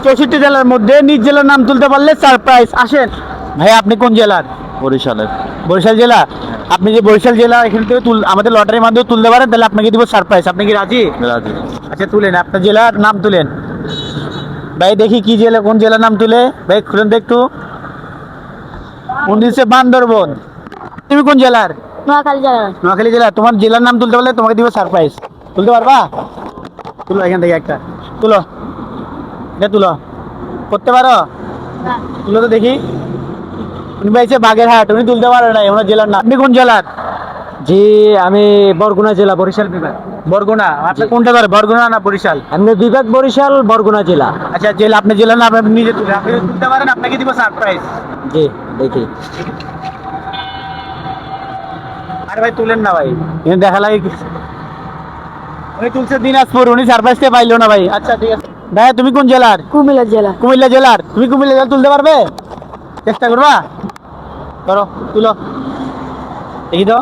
64 জেলার মধ্যে নিজ জেলার নাম তুলতে পারলে সারপ্রাইজ। আসেন ভাই, আপনি কোন জেলার? বরিশালের। বরিশাল জেলা। আপনি যে বরিশাল জেলা এখান থেকে আমাদের লটারির মাধ্যমে তুলতে পারেন, তাহলে আপনাকে দিব সারপ্রাইজ। আপনি কি রাজি? রাজি। আচ্ছা তুলেন, আপনার জেলার নাম তুলেন ভাই। দেখি কি জেলা, কোন জেলার নাম তুলে ভাই, খুলেন তো একটু। 19 বান্দরবন। তুমি কোন জেলার? নোয়াখালী জেলা। নোয়াখালী জেলা। তোমার জেলার নাম তুলতে পারলে তোমাকে দিব সারপ্রাইজ। তুলতে পারবা? তুলো এখান থেকে একটা, তুলো এটা, তুলো। করতে পারো? তুলো তো দেখি। উনি পাইছে বাগেরহাট, উনি তুলতে পারে না ওনার জেলার নাম। আপনি কোন জেলার? জি, আমি বরগুনা জেলা, বরিশাল বিভাগ। বরগুনা। আপনি কোনটা ধরে, বরগুনা না বরিশাল? আমি বিভাগ বরিশাল, বরগুনা জেলা। আচ্ছা জেলা, আপনার জেলার নাম আপনি নিজে তুলে, আপনি যদি তুলতে পারেন আপনাকে দিব সারপ্রাইজ। জি, দেখি। আরে ভাই তুলেন না ভাই, এখানে দেখা লাগে কি। উনি তুলছে দিনাজপুর, উনি সারপ্রাইজটা পাইলো না ভাই। আচ্ছা ঠিক আছে ভাই, তুমি কোন জেলার? কুমিল্লা জেলা। কুমিল্লা জেলার। তুমি কুমিল্লা জেলা তুলতে পারবে? চেষ্টা করবা? করো, তুলো দেখি তো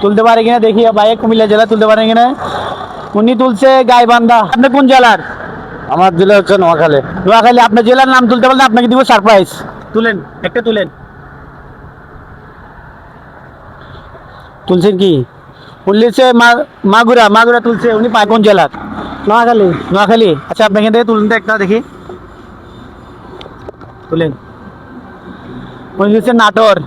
তুলতে পারে কিনা দেখি ভাই। কুমিল্লা জেলা তুলতে পারে কিনা। উনি তুলছে গাইবান্ধা। আপনি কোন জেলার? আমার জেলা হচ্ছে নোয়াখালী। নোয়াখালী। আপনার জেলার নাম তুলতে পারলে আপনাকে দিব সারপ্রাইজ। তুলেন একটা, তুলেন। তুলছেন কি? তুলছে মাগুরা। মাগুরা তুলছে, উনি পায় কোন জেলার? নোয়াখালী। নোয়াখালী। আচ্ছা আপনি এখান থেকে তুলুন তো একটা দেখি, তুলেন। উনি হচ্ছে নাটোর।